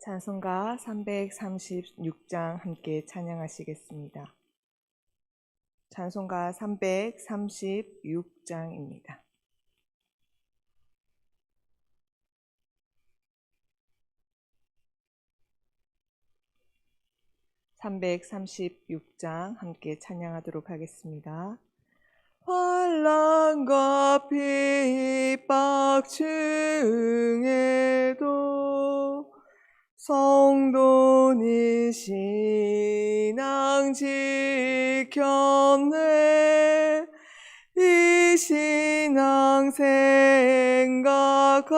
찬송가 336장 함께 찬양하시겠습니다. 찬송가 336장입니다. (336장) 함께 찬양하도록 하겠습니다. 환난과 핍박 중에도 성도니 신앙 지켰네. 이 신앙 생각할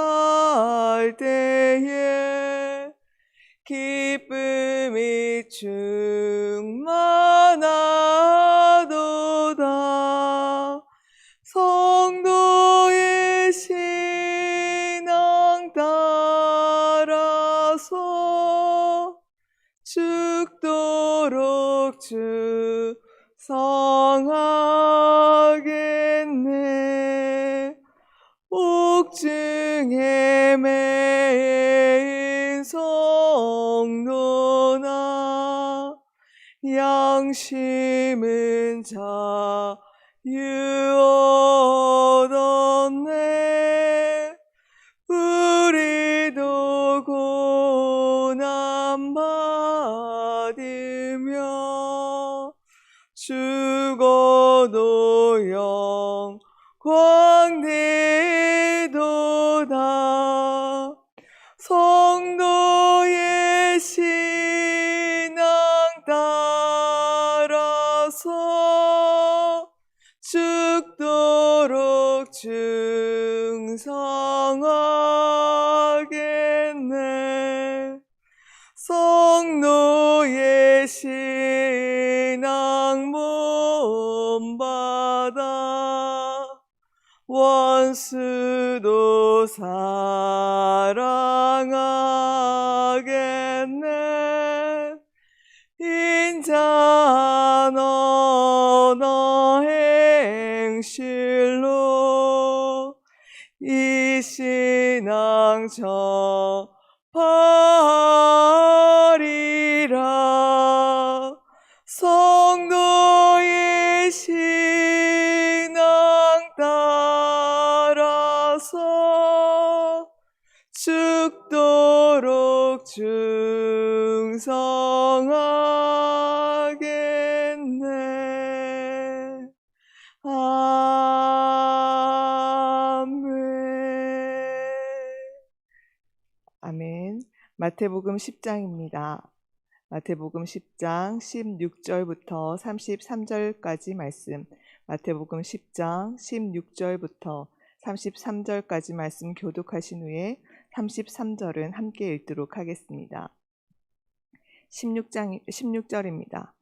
때에 기쁨이 충만하도다. 성도의 신앙 따라서 죽도록 충성하겠네. 옥중에 매인 성도나 양심은 자유 얻었네. 우리도 고난 받으며 죽어도 영광 되도다. 성도의 신앙 따라서 죽도록 충성하겠네. 성도의 신앙 본받아 원수도 사랑하겠네. 인자한 언어 행실로 이 신앙 전하리라. 성도의 신앙 따라서 죽도록 충성하겠네. 아멘. 마태복음 10장입니다. 마태복음 10장 16절부터 33절까지 말씀, 마태복음 10장 16절부터 33절까지 말씀 교독하신 후에 33절은 함께 읽도록 하겠습니다. 16절입니다.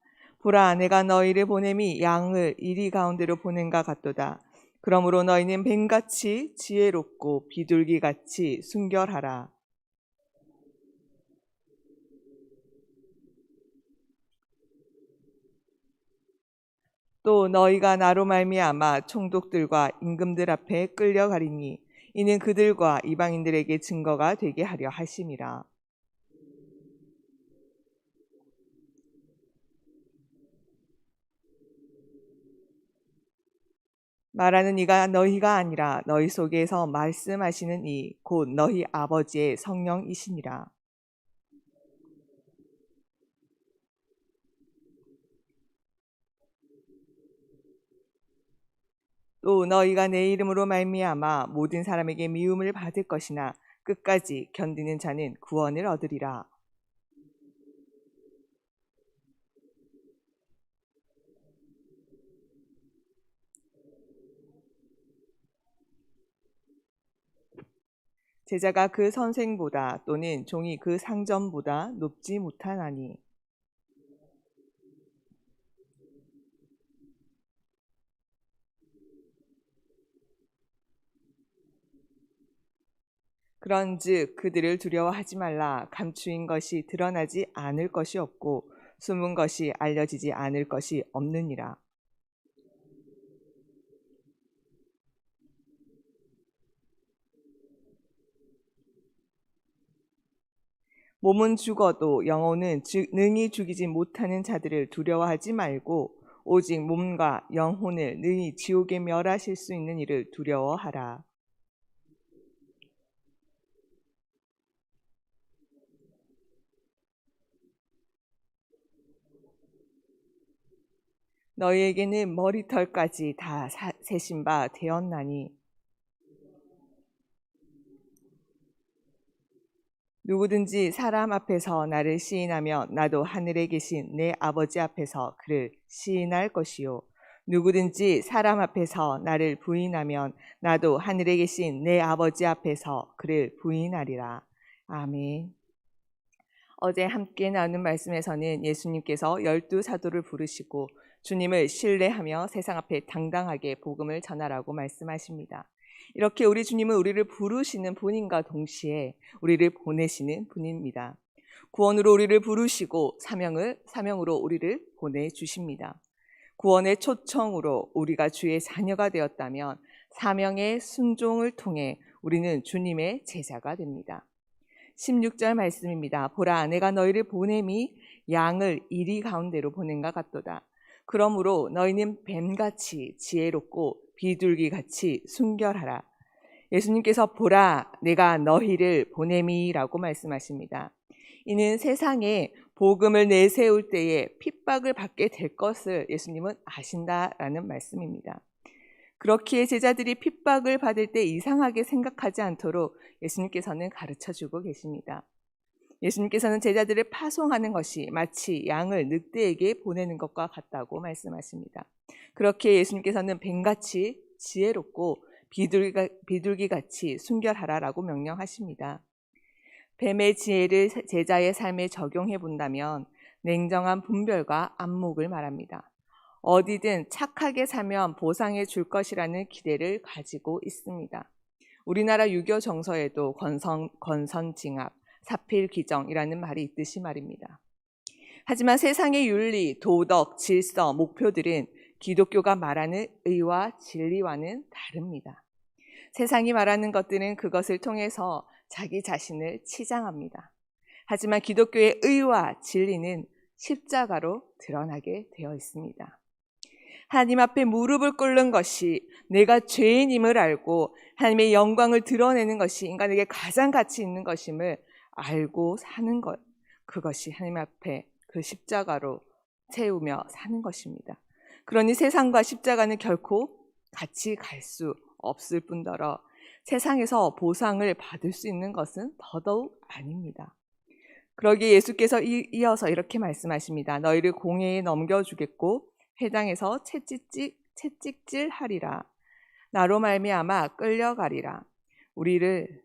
보라, 내가 너희를 보냄이 양을 이리 가운데로 보낸가 같도다. 그러므로 너희는 뱀같이 지혜롭고 비둘기같이 순결하라. 또 너희가 나로 말미암아 총독들과 임금들 앞에 끌려가리니 이는 그들과 이방인들에게 증거가 되게 하려 하심이라. 말하는 이가 너희가 아니라 너희 속에서 말씀하시는 이 곧 너희 아버지의 성령이시니라. 또 너희가 내 이름으로 말미암아 모든 사람에게 미움을 받을 것이나 끝까지 견디는 자는 구원을 얻으리라. 제자가 그 선생보다 또는 종이 그 상전보다 높지 못하나니 그런즉 그들을 두려워하지 말라. 감추인 것이 드러나지 않을 것이 없고 숨은 것이 알려지지 않을 것이 없느니라. 몸은 죽어도 영혼은 능히 죽이지 못하는 자들을 두려워하지 말고 오직 몸과 영혼을 능히 지옥에 멸하실 수 있는 이를 두려워하라. 너희에게는 머리털까지 다 세신 바 되었나니 누구든지 사람 앞에서 나를 시인하면 나도 하늘에 계신 내 아버지 앞에서 그를 시인할 것이요 누구든지 사람 앞에서 나를 부인하면 나도 하늘에 계신 내 아버지 앞에서 그를 부인하리라. 아멘. 어제 함께 나눈 말씀에서는 예수님께서 12사도를 부르시고 주님을 신뢰하며 세상 앞에 당당하게 복음을 전하라고 말씀하십니다. 이렇게 우리 주님은 우리를 부르시는 분인가 동시에 우리를 보내시는 분입니다. 구원으로 우리를 부르시고 사명으로 우리를 보내주십니다. 구원의 초청으로 우리가 주의 자녀가 되었다면 사명의 순종을 통해 우리는 주님의 제자가 됩니다. 16절 말씀입니다. 보라, 내가 너희를 보냄이 양을 이리 가운데로 보낸가 같도다. 그러므로 너희는 뱀같이 지혜롭고 비둘기같이 순결하라. 예수님께서 보라, 내가 너희를 보냄이라고 말씀하십니다. 이는 세상에 복음을 내세울 때에 핍박을 받게 될 것을 예수님은 아신다라는 말씀입니다. 그렇기에 제자들이 핍박을 받을 때 이상하게 생각하지 않도록 예수님께서는 가르쳐주고 계십니다. 예수님께서는 제자들을 파송하는 것이 마치 양을 늑대에게 보내는 것과 같다고 말씀하십니다. 그렇게 예수님께서는 뱀같이 지혜롭고 비둘기같이 순결하라라고 명령하십니다. 뱀의 지혜를 제자의 삶에 적용해 본다면 냉정한 분별과 안목을 말합니다. 어디든 착하게 살면 보상해 줄 것이라는 기대를 가지고 있습니다. 우리나라 유교 정서에도 권선징악, 사필귀정이라는 말이 있듯이 말입니다. 하지만 세상의 윤리, 도덕, 질서, 목표들은 기독교가 말하는 의와 진리와는 다릅니다. 세상이 말하는 것들은 그것을 통해서 자기 자신을 치장합니다. 하지만 기독교의 의와 진리는 십자가로 드러나게 되어 있습니다. 하나님 앞에 무릎을 꿇는 것이 내가 죄인임을 알고 하나님의 영광을 드러내는 것이 인간에게 가장 가치 있는 것임을 알고 사는 것, 그것이 하나님 앞에 그 십자가로 채우며 사는 것입니다. 그러니 세상과 십자가는 결코 같이 갈 수 없을 뿐더러 세상에서 보상을 받을 수 있는 것은 더더욱 아닙니다. 그러기에 예수께서 이어서 이렇게 말씀하십니다. 너희를 공회에 넘겨주겠고 회당에서 채찍질하리라. 나로 말미암아 끌려가리라. 우리를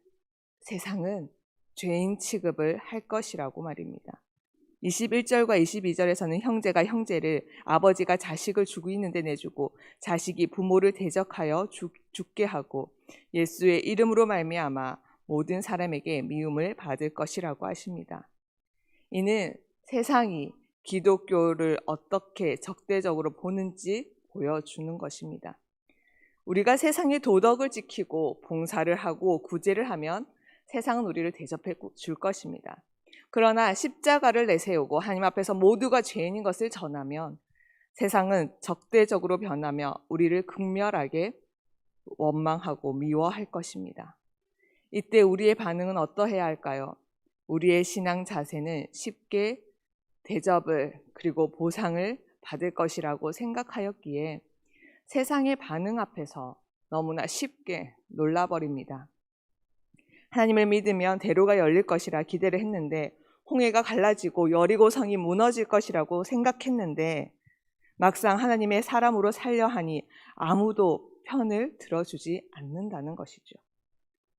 세상은 죄인 취급을 할 것이라고 말입니다. 21절과 22절에서는 형제가 형제를, 아버지가 자식을 죽이는 데 내주고 자식이 부모를 대적하여 죽게 하고 예수의 이름으로 말미암아 모든 사람에게 미움을 받을 것이라고 하십니다. 이는 세상이 기독교를 어떻게 적대적으로 보는지 보여주는 것입니다. 우리가 세상의 도덕을 지키고 봉사를 하고 구제를 하면 세상은 우리를 대접해 줄 것입니다. 그러나 십자가를 내세우고 하나님 앞에서 모두가 죄인인 것을 전하면 세상은 적대적으로 변하며 우리를 극렬하게 원망하고 미워할 것입니다. 이때 우리의 반응은 어떠해야 할까요? 우리의 신앙 자세는 쉽게 대접을 그리고 보상을 받을 것이라고 생각하였기에 세상의 반응 앞에서 너무나 쉽게 놀라버립니다. 하나님을 믿으면 대로가 열릴 것이라 기대를 했는데 홍해가 갈라지고 여리고 성이 무너질 것이라고 생각했는데 막상 하나님의 사람으로 살려 하니 아무도 편을 들어주지 않는다는 것이죠.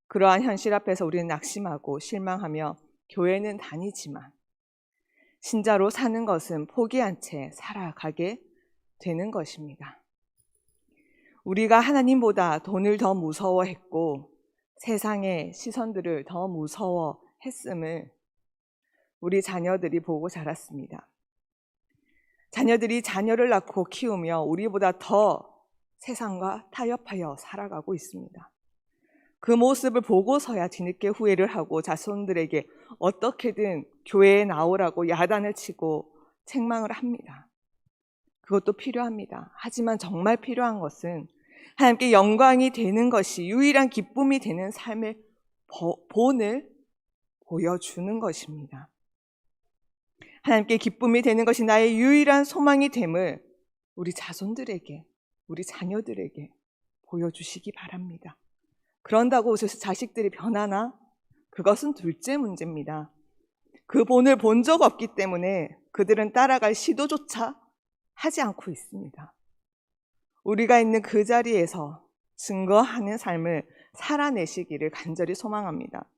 그러한 현실 앞에서 우리는 낙심하고 실망하며 교회는 다니지만 신자로 사는 것은 포기한 채 살아가게 되는 것입니다. 우리가 하나님보다 돈을 더 무서워했고 세상의 시선들을 더 무서워했음을 우리 자녀들이 보고 자랐습니다. 자녀들이 자녀를 낳고 키우며 우리보다 더 세상과 타협하여 살아가고 있습니다. 그 모습을 보고서야 뒤늦게 후회를 하고 자손들에게 어떻게든 교회에 나오라고 야단을 치고 책망을 합니다. 그것도 필요합니다. 하지만 정말 필요한 것은 하나님께 영광이 되는 것이 유일한 기쁨이 되는 삶의 본을 보여주는 것입니다. 하나님께 기쁨이 되는 것이 나의 유일한 소망이 됨을 우리 자손들에게, 우리 자녀들에게 보여주시기 바랍니다. 그런다고 자식들이 변하나? 그것은 둘째 문제입니다. 그 본을 본 적 없기 때문에 그들은 따라갈 시도조차 하지 않고 있습니다. 우리가 있는 그 자리에서 증거하는 삶을 살아내시기를 간절히 소망합니다.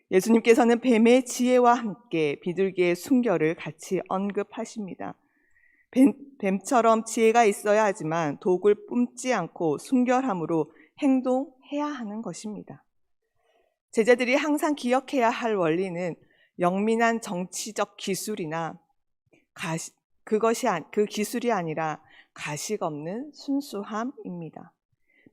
예수님께서는 뱀의 지혜와 함께 비둘기의 순결을 같이 언급하십니다. 뱀처럼 지혜가 있어야 하지만 독을 뿜지 않고 순결함으로 행동해야 하는 것입니다. 제자들이 항상 기억해야 할 원리는 영민한 정치적 기술이나 그 기술이 아니라 가식 없는 순수함입니다.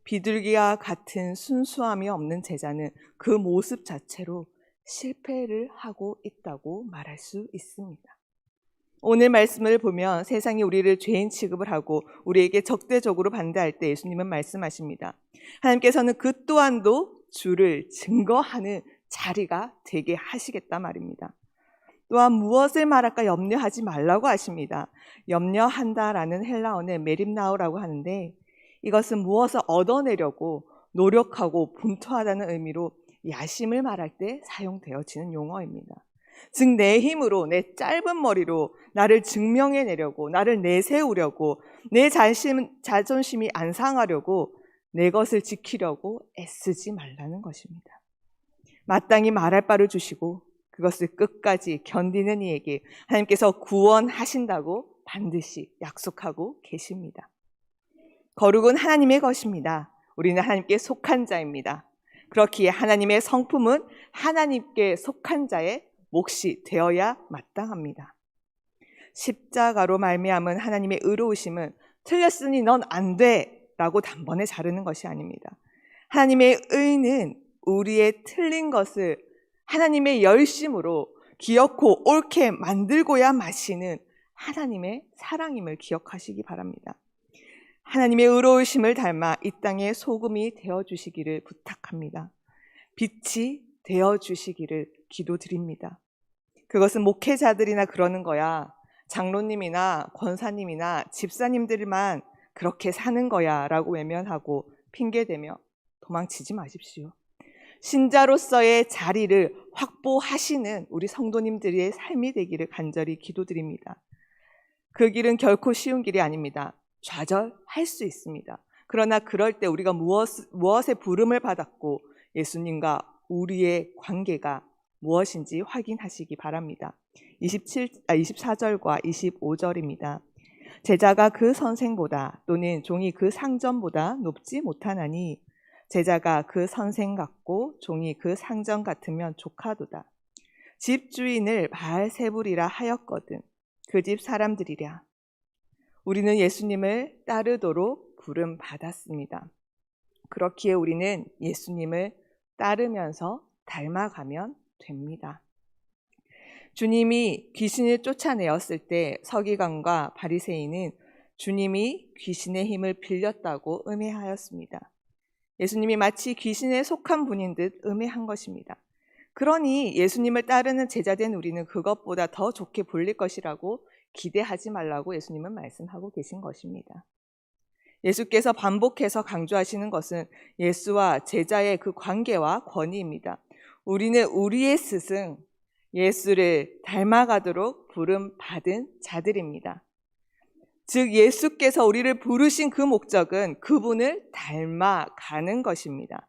비둘기와 같은 순수함이 없는 제자는 그 모습 자체로 실패를 하고 있다고 말할 수 있습니다. 오늘 말씀을 보면 세상이 우리를 죄인 취급을 하고 우리에게 적대적으로 반대할 때 예수님은 말씀하십니다. 하나님께서는 그 또한도 주를 증거하는 자리가 되게 하시겠다 말입니다. 또한 무엇을 말할까 염려하지 말라고 하십니다. 염려한다라는 헬라어는 메림나오라고 하는데 이것은 무엇을 얻어내려고 노력하고 분투하다는 의미로 야심을 말할 때 사용되어지는 용어입니다. 즉 내 힘으로, 내 짧은 머리로 나를 증명해내려고, 나를 내세우려고, 내 자존심이 안 상하려고, 내 것을 지키려고 애쓰지 말라는 것입니다. 마땅히 말할 바를 주시고 그것을 끝까지 견디는 이에게 하나님께서 구원하신다고 반드시 약속하고 계십니다. 거룩은 하나님의 것입니다. 우리는 하나님께 속한 자입니다. 그렇기에 하나님의 성품은 하나님께 속한 자의 몫이 되어야 마땅합니다. 십자가로 말미암은 하나님의 의로우심은 틀렸으니 넌 안 돼 라고 단번에 자르는 것이 아닙니다. 하나님의 의는 우리의 틀린 것을 하나님의 열심으로 기어코 옳게 만들고야 마시는 하나님의 사랑임을 기억하시기 바랍니다. 하나님의 의로우심을 닮아 이 땅의 소금이 되어주시기를 부탁합니다. 빛이 되어주시기를 기도드립니다. 그것은 목회자들이나 그러는 거야, 장로님이나 권사님이나 집사님들만 그렇게 사는 거야 라고 외면하고 핑계대며 도망치지 마십시오. 신자로서의 자리를 확보하시는 우리 성도님들의 삶이 되기를 간절히 기도드립니다. 그 길은 결코 쉬운 길이 아닙니다. 좌절할 수 있습니다. 그러나 그럴 때 우리가 무엇에 부름을 받았고 예수님과 우리의 관계가 무엇인지 확인하시기 바랍니다. 24절과 25절입니다. 제자가 그 선생보다 또는 종이 그 상전보다 높지 못하나니 제자가 그 선생 같고 종이 그 상전 같으면 조카도다. 집주인을 바알세불이라 하였거든. 그 집 사람들이랴. 우리는 예수님을 따르도록 부름 받았습니다. 그렇기에 우리는 예수님을 따르면서 닮아가면 됩니다. 주님이 귀신을 쫓아내었을 때 서기관과 바리새인은 주님이 귀신의 힘을 빌렸다고 음해하였습니다. 예수님이 마치 귀신에 속한 분인 듯 음해한 것입니다. 그러니 예수님을 따르는 제자된 우리는 그것보다 더 좋게 불릴 것이라고 기대하지 말라고 예수님은 말씀하고 계신 것입니다. 예수께서 반복해서 강조하시는 것은 예수와 제자의 그 관계와 권위입니다. 우리는 우리의 스승 예수를 닮아가도록 부름받은 자들입니다. 즉 예수께서 우리를 부르신 그 목적은 그분을 닮아가는 것입니다.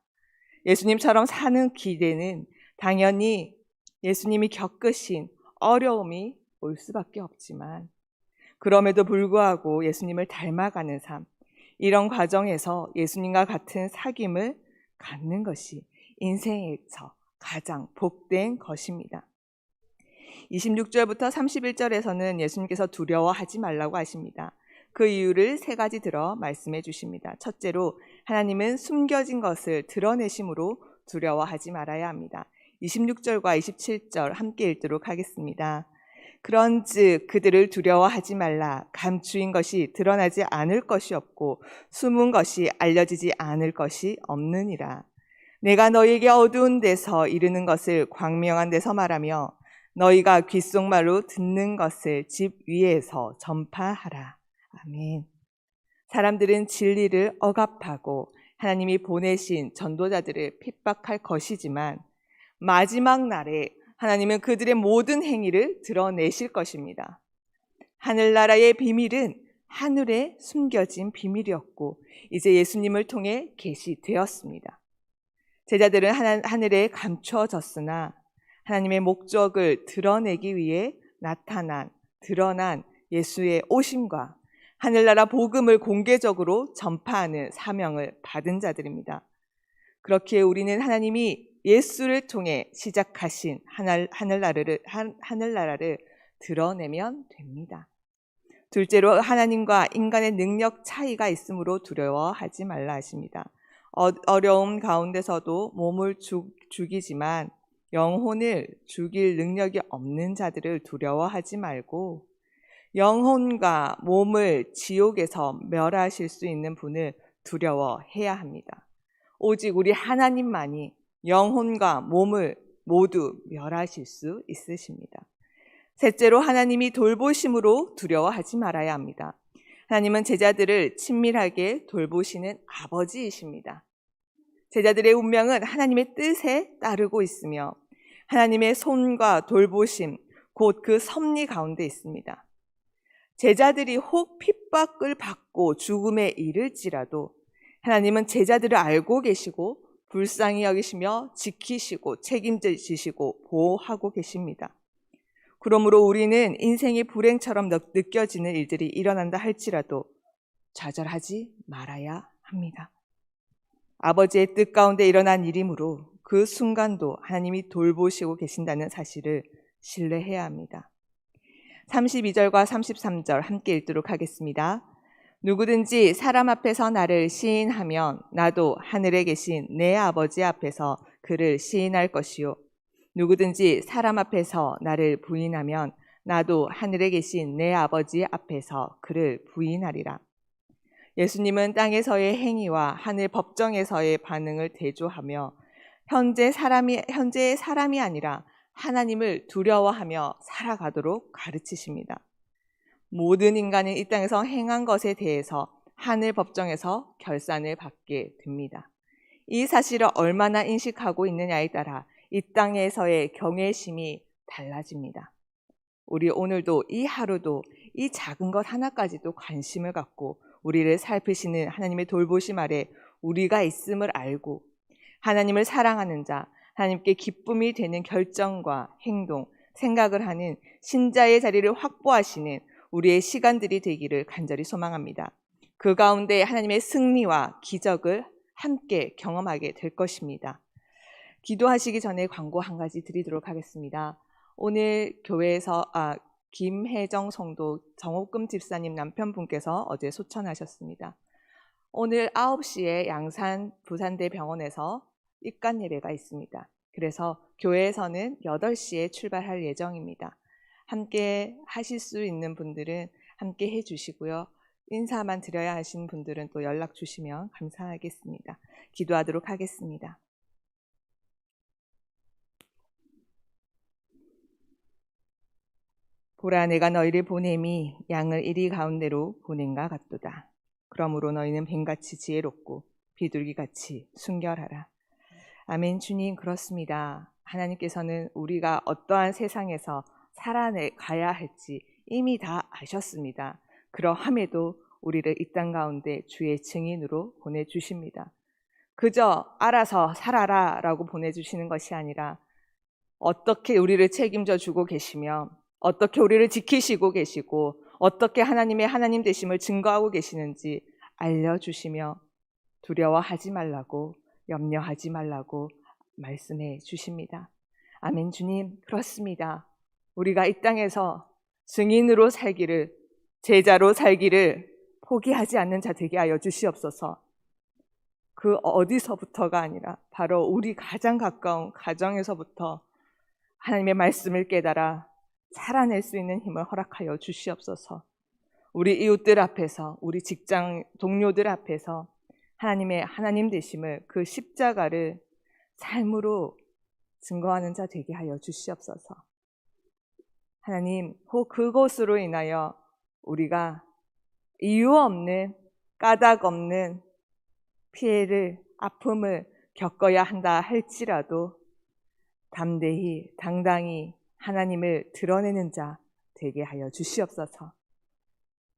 예수님처럼 사는 기대는 당연히 예수님이 겪으신 어려움이 올 수밖에 없지만 그럼에도 불구하고 예수님을 닮아가는 삶, 이런 과정에서 예수님과 같은 사귐을 갖는 것이 인생에서 가장 복된 것입니다. 26절부터 31절에서는 예수님께서 두려워하지 말라고 하십니다. 그 이유를 세 가지 들어 말씀해 주십니다. 첫째로 하나님은 숨겨진 것을 드러내심으로 두려워하지 말아야 합니다. 26절과 27절 함께 읽도록 하겠습니다. 그런즉 그들을 두려워하지 말라. 감추인 것이 드러나지 않을 것이 없고 숨은 것이 알려지지 않을 것이 없느니라. 내가 너희에게 어두운 데서 이르는 것을 광명한 데서 말하며 너희가 귓속말로 듣는 것을 집 위에서 전파하라. 아멘. 사람들은 진리를 억압하고 하나님이 보내신 전도자들을 핍박할 것이지만 마지막 날에 하나님은 그들의 모든 행위를 드러내실 것입니다. 하늘나라의 비밀은 하늘에 숨겨진 비밀이었고 이제 예수님을 통해 계시되었습니다. 제자들은 하늘에 감춰졌으나 하나님의 목적을 드러내기 위해 드러난 예수의 오심과 하늘나라 복음을 공개적으로 전파하는 사명을 받은 자들입니다. 그렇기에 우리는 하나님이 예수를 통해 시작하신 하늘나라를 드러내면 됩니다. 둘째로 하나님과 인간의 능력 차이가 있으므로 두려워하지 말라 하십니다. 어려움 가운데서도 몸을 죽이지만 영혼을 죽일 능력이 없는 자들을 두려워하지 말고 영혼과 몸을 지옥에서 멸하실 수 있는 분을 두려워해야 합니다. 오직 우리 하나님만이 영혼과 몸을 모두 멸하실 수 있으십니다. 셋째로 하나님이 돌보심으로 두려워하지 말아야 합니다. 하나님은 제자들을 친밀하게 돌보시는 아버지이십니다. 제자들의 운명은 하나님의 뜻에 따르고 있으며 하나님의 손과 돌보심, 곧 그 섭리 가운데 있습니다. 제자들이 혹 핍박을 받고 죽음에 이를지라도 하나님은 제자들을 알고 계시고 불쌍히 여기시며 지키시고 책임지시고 보호하고 계십니다. 그러므로 우리는 인생의 불행처럼 느껴지는 일들이 일어난다 할지라도 좌절하지 말아야 합니다. 아버지의 뜻 가운데 일어난 일이므로 그 순간도 하나님이 돌보시고 계신다는 사실을 신뢰해야 합니다. 32절과 33절 함께 읽도록 하겠습니다. 누구든지 사람 앞에서 나를 시인하면 나도 하늘에 계신 내 아버지 앞에서 그를 시인할 것이요. 누구든지 사람 앞에서 나를 부인하면 나도 하늘에 계신 내 아버지 앞에서 그를 부인하리라. 예수님은 땅에서의 행위와 하늘 법정에서의 반응을 대조하며 현재의 사람이 아니라 하나님을 두려워하며 살아가도록 가르치십니다. 모든 인간은 이 땅에서 행한 것에 대해서 하늘 법정에서 결산을 받게 됩니다. 이 사실을 얼마나 인식하고 있느냐에 따라 이 땅에서의 경외심이 달라집니다. 우리 오늘도 이 하루도 이 작은 것 하나까지도 관심을 갖고 우리를 살피시는 하나님의 돌보심 아래 우리가 있음을 알고 하나님을 사랑하는 자, 하나님께 기쁨이 되는 결정과 행동, 생각을 하는 신자의 자리를 확보하시는 우리의 시간들이 되기를 간절히 소망합니다. 그 가운데 하나님의 승리와 기적을 함께 경험하게 될 것입니다. 기도하시기 전에 광고 한 가지 드리도록 하겠습니다. 오늘 교회에서 김혜정 성도 정옥금 집사님 남편분께서 어제 소천하셨습니다. 오늘 9시에 양산 부산대 병원에서 입간 예배가 있습니다. 그래서 교회에서는 8시에 출발할 예정입니다. 함께 하실 수 있는 분들은 함께 해주시고요. 인사만 드려야 하신 분들은 또 연락 주시면 감사하겠습니다. 기도하도록 하겠습니다. 보라, 내가 너희를 보냄이 양을 이리 가운데로 보낸가 같도다. 그러므로 너희는 뱀같이 지혜롭고 비둘기같이 순결하라. 아멘. 주님, 그렇습니다. 하나님께서는 우리가 어떠한 세상에서 살아가야 할지 이미 다 아셨습니다. 그러함에도 우리를 이 땅 가운데 주의 증인으로 보내주십니다. 그저 알아서 살아라 라고 보내주시는 것이 아니라 어떻게 우리를 책임져 주고 계시며 어떻게 우리를 지키시고 계시고 어떻게 하나님의 하나님 되심을 증거하고 계시는지 알려주시며 두려워하지 말라고, 염려하지 말라고 말씀해 주십니다. 아멘. 주님, 그렇습니다. 우리가 이 땅에서 증인으로 살기를, 제자로 살기를 포기하지 않는 자 되게 하여 주시옵소서. 그 어디서부터가 아니라 바로 우리 가장 가까운 가정에서부터 하나님의 말씀을 깨달아 살아낼 수 있는 힘을 허락하여 주시옵소서. 우리 이웃들 앞에서, 우리 직장 동료들 앞에서 하나님의 하나님 되심을, 그 십자가를 삶으로 증거하는 자 되게 하여 주시옵소서. 하나님, 혹 그것으로 인하여 우리가 이유 없는, 까닭 없는 피해를, 아픔을 겪어야 한다 할지라도 담대히, 당당히 하나님을 드러내는 자 되게 하여 주시옵소서.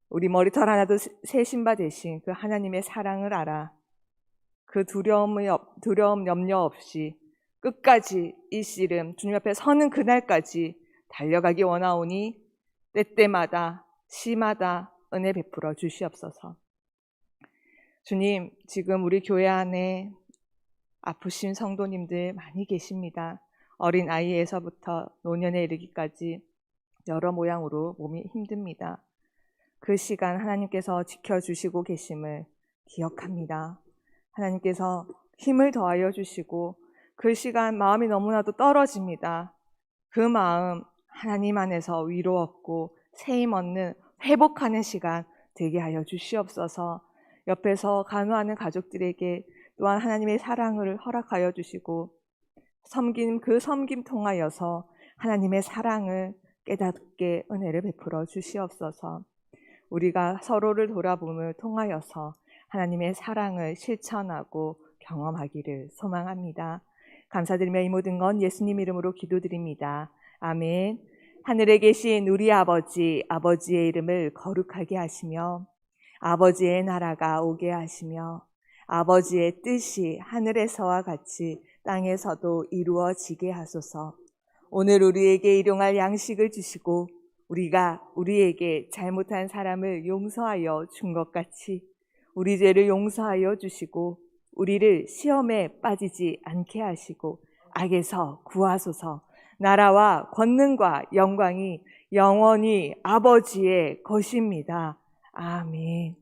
우리 머리털 하나도 세신 바 되신 그 하나님의 사랑을 알아 그 두려움 염려 없이 끝까지 이 씨름 주님 앞에 서는 그날까지 달려가기 원하오니 때때마다 시마다 은혜 베풀어 주시옵소서. 주님, 지금 우리 교회 안에 아프신 성도님들 많이 계십니다. 어린 아이에서부터 노년에 이르기까지 여러 모양으로 몸이 힘듭니다. 그 시간 하나님께서 지켜주시고 계심을 기억합니다. 하나님께서 힘을 더하여 주시고 그 시간 마음이 너무나도 떨어집니다. 그 마음 하나님 안에서 위로 얻고 새 힘 얻는 회복하는 시간 되게 하여 주시옵소서. 옆에서 간호하는 가족들에게 또한 하나님의 사랑을 허락하여 주시고 그 섬김 통하여서 하나님의 사랑을 깨닫게 은혜를 베풀어 주시옵소서. 우리가 서로를 돌아봄을 통하여서 하나님의 사랑을 실천하고 경험하기를 소망합니다. 감사드리며 이 모든 건 예수님 이름으로 기도드립니다. 아멘. 하늘에 계신 우리 아버지, 아버지의 이름을 거룩하게 하시며 아버지의 나라가 오게 하시며 아버지의 뜻이 하늘에서와 같이 땅에서도 이루어지게 하소서. 오늘 우리에게 일용할 양식을 주시고 우리가 우리에게 잘못한 사람을 용서하여 준 것 같이 우리 죄를 용서하여 주시고 우리를 시험에 빠지지 않게 하시고 악에서 구하소서. 나라와 권능과 영광이 영원히 아버지의 것입니다. 아멘.